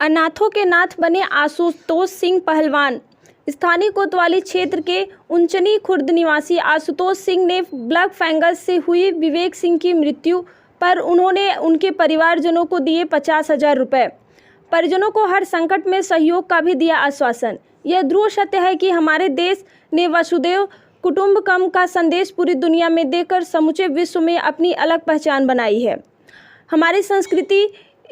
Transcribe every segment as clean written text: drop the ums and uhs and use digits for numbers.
अनाथों के नाथ बने आशुतोष सिंह पहलवान। स्थानीय कोतवाली क्षेत्र के उंचनी खुर्द निवासी आशुतोष सिंह ने ब्लड फंगस से हुई विवेक सिंह की मृत्यु पर उन्होंने उनके परिवारजनों को दिए 50,000 रुपये। परिजनों को हर संकट में सहयोग का भी दिया आश्वासन। यह ध्रुव सत्य है कि हमारे देश ने वसुधैव कुटुंबकम का संदेश पूरी दुनिया में देकर समूचे विश्व में अपनी अलग पहचान बनाई है। हमारी संस्कृति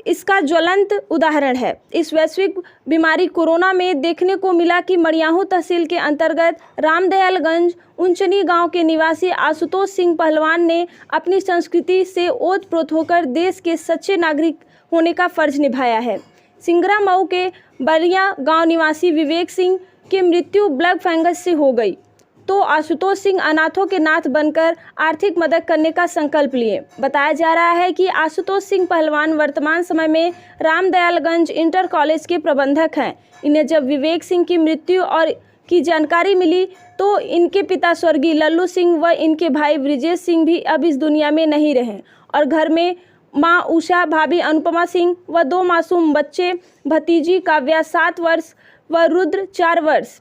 इसका ज्वलंत उदाहरण है। इस वैश्विक बीमारी कोरोना में देखने को मिला कि मड़ियाहू तहसील के अंतर्गत रामदयालगंज उंचनी गांव के निवासी आशुतोष सिंह पहलवान ने अपनी संस्कृति से ओतप्रोत होकर देश के सच्चे नागरिक होने का फर्ज निभाया है। सिंगरा मऊ के बरिया गांव निवासी विवेक सिंह की मृत्यु ब्लड फंगस से हो गई तो आशुतोष सिंह अनाथों के नाथ बनकर आर्थिक मदद करने का संकल्प लिए। बताया जा रहा है कि आशुतोष सिंह पहलवान वर्तमान समय में रामदयालगंज इंटर कॉलेज के प्रबंधक हैं। इन्हें जब विवेक सिंह की मृत्यु और की जानकारी मिली तो इनके पिता स्वर्गीय लल्लू सिंह व इनके भाई ब्रिजेश सिंह भी अब इस दुनिया में नहीं रहे और घर में मां उषा, भाभी अनुपमा सिंह व 2 मासूम बच्चे, भतीजी काव्या 7 वर्ष व रुद्र 4 वर्ष।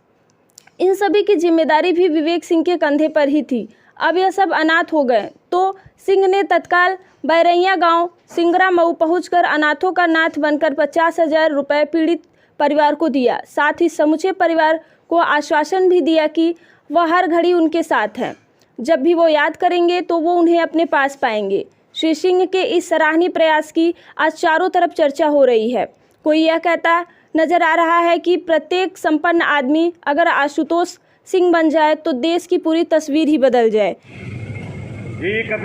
इन सभी की जिम्मेदारी भी विवेक सिंह के कंधे पर ही थी। अब यह सब अनाथ हो गए तो सिंह ने तत्काल बैरैया गांव सिंगरा मऊ पहुंचकर अनाथों का नाथ बनकर 50,000 रुपये पीड़ित परिवार को दिया। साथ ही समूचे परिवार को आश्वासन भी दिया कि वह हर घड़ी उनके साथ हैं। जब भी वो याद करेंगे तो वो उन्हें अपने पास पाएंगे। श्री सिंह के इस सराहनीय प्रयास की आज चारों तरफ चर्चा हो रही है। कोई यह कहता नजर आ रहा है कि प्रत्येक संपन्न आदमी अगर आशुतोष सिंह बन जाए तो देश की पूरी तस्वीर ही बदल जाए।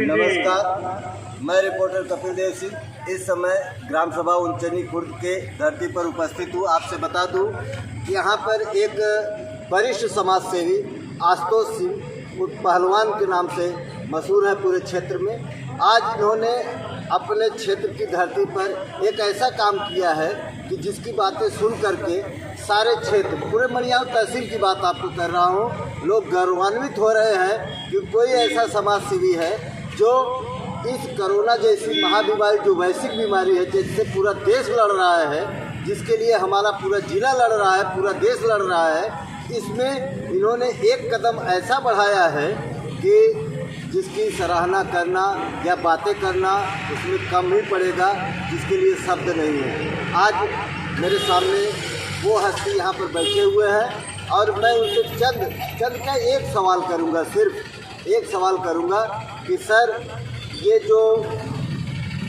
नमस्कार, मैं रिपोर्टर कपिल देव सिंह इस समय ग्राम सभा उंचनी खुर्द के धरती पर उपस्थित हूँ। आपसे बता दूँ कि यहाँ पर एक वरिष्ठ समाज सेवी आशुतोष सिंह पहलवान के नाम से मशहूर है पूरे क्षेत्र में। आज इन्होंने अपने क्षेत्र की धरती पर एक ऐसा काम किया है कि जिसकी बातें सुन करके सारे क्षेत्र, पूरे मड़ियाहू तहसील की बात आपको कर रहा हूँ, लोग गौरवान्वित हो रहे हैं कि कोई ऐसा समाज सेवी है जो इस कोरोना जैसी महाबीमारी, जो वैश्विक बीमारी है जिससे पूरा देश लड़ रहा है, जिसके लिए हमारा पूरा जिला लड़ रहा है, पूरा देश लड़ रहा है, इसमें इन्होंने एक कदम ऐसा बढ़ाया है कि जिसकी सराहना करना या बातें करना उसमें कम ही पड़ेगा, जिसके लिए शब्द नहीं है। आज मेरे सामने वो हस्ती यहाँ पर बैठे हुए हैं और मैं उनसे चंद का एक सवाल करूँगा, सिर्फ एक सवाल करूँगा कि सर, ये जो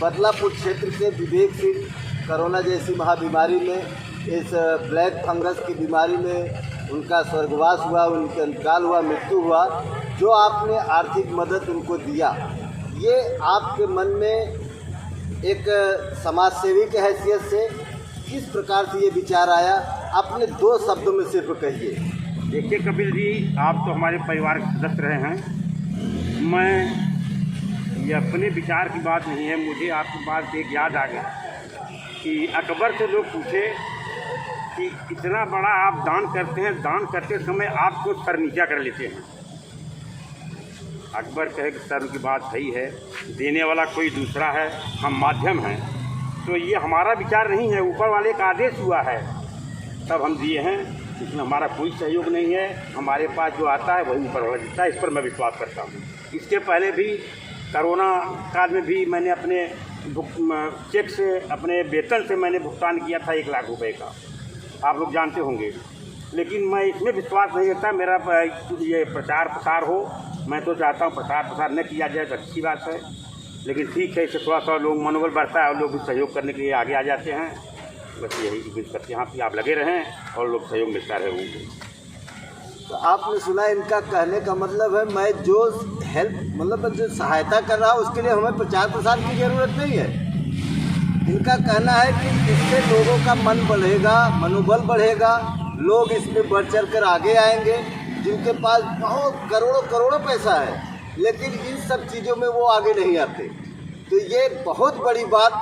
बदलापुर क्षेत्र के विवेक सिंह कोरोना जैसी महाबीमारी में, इस ब्लैक फंगस की बीमारी में उनका स्वर्गवास हुआ, उनका इंतकाल हुआ, मृत्यु हुआ, जो आपने आर्थिक मदद उनको दिया, ये आपके मन में एक समाज सेवी की हैसियत से किस प्रकार से ये विचार आया? अपने 2 शब्दों में सिर्फ कहिए। देखिए कपिल जी, आप तो हमारे परिवार के सदस्य रहे हैं। मैं ये अपने विचार की बात नहीं है, मुझे आपकी बात एक याद आ गया कि अकबर से लोग पूछे कि इतना बड़ा आप दान करते हैं, दान करते समय आपको सर नीचा कर लेते हैं। अकबर कहे कि सर की बात सही है, देने वाला कोई दूसरा है, हम माध्यम हैं, तो ये हमारा विचार नहीं है, ऊपर वाले का आदेश हुआ है तब हम दिए हैं। इसमें हमारा कोई सहयोग नहीं है, हमारे पास जो आता है वही ऊपर वाला देता है, इस पर मैं विश्वास करता हूँ। इसके पहले भी कोरोना काल में भी मैंने अपने चेक से, अपने वेतन से मैंने भुगतान किया था 1 लाख रुपए का, आप लोग जानते होंगे। लेकिन मैं इसमें विश्वास नहीं करता मेरा ये प्रचार प्रसार हो। मैं तो चाहता हूँ प्रचार प्रसार न किया जाए तो अच्छी बात है, लेकिन ठीक है, इससे थोड़ा सा लोग मनोबल बढ़ता है और लोग भी सहयोग करने के लिए आगे आ जाते हैं। बस यही उम्मीद करते हैं यहाँ पर आप लगे रहें और लोग सहयोग मिलता रहे उनको। तो आपने सुना, इनका कहने का मतलब है मैं जो हेल्प, मतलब जो सहायता कर रहा हूँ उसके लिए हमें प्रचार प्रसार की ज़रूरत नहीं है। इनका कहना है कि इससे लोगों का मन बढ़ेगा, मनोबल बढ़ेगा, लोग इसमें बढ़ चढ़ कर आगे आएंगे। जिनके पास बहुत करोड़ों पैसा है लेकिन इन सब चीज़ों में वो आगे नहीं आते, तो ये बहुत बड़ी बात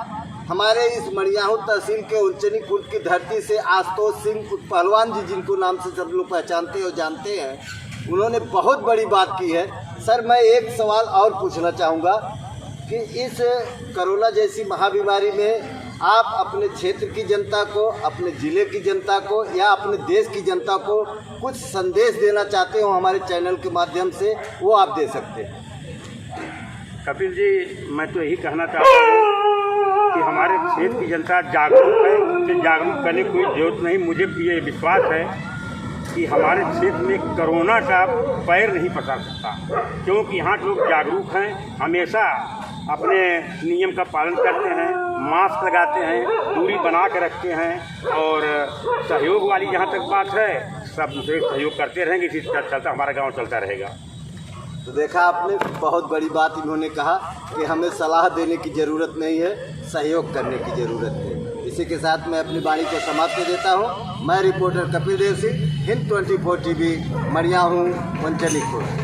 हमारे इस मड़ियाहू तहसील के उंचनी खुर्द की धरती से आशुतोष सिंह पहलवान जी, जिनको नाम से सब लोग पहचानते और जानते हैं, उन्होंने बहुत बड़ी बात की है। सर, मैं एक सवाल और पूछना चाहूँगा कि इस कोरोना जैसी महाबीमारी में आप अपने क्षेत्र की जनता को, अपने ज़िले की जनता को या अपने देश की जनता को कुछ संदेश देना चाहते हो हमारे चैनल के माध्यम से, वो आप दे सकते हैं। कपिल जी, मैं तो यही कहना चाहता हूँ कि हमारे क्षेत्र की जनता जागरूक है, उनसे जागरूक करने की कोई ज़रूरत नहीं। मुझे ये विश्वास है कि हमारे क्षेत्र में कोरोना का पैर नहीं पसार सकता, क्योंकि यहाँ के लोग जागरूक हैं, हमेशा अपने नियम का पालन करते हैं, मास्क लगाते हैं, दूरी बना के रखते हैं और सहयोग वाली जहाँ तक बात है, सब दूसरे सहयोग करते रहेंगे। इसी चलता हमारा गांव चलता रहेगा। तो देखा आपने, बहुत बड़ी बात इन्होंने कहा कि हमें सलाह देने की ज़रूरत नहीं है, सहयोग करने की ज़रूरत है। इसी के साथ मैं अपनी वाणी को समाप्त देता हूँ। मैं रिपोर्टर कपिल देव सिंह, हिंद 24 टीवी, मड़िया हूँ, उंचनी खुर्द।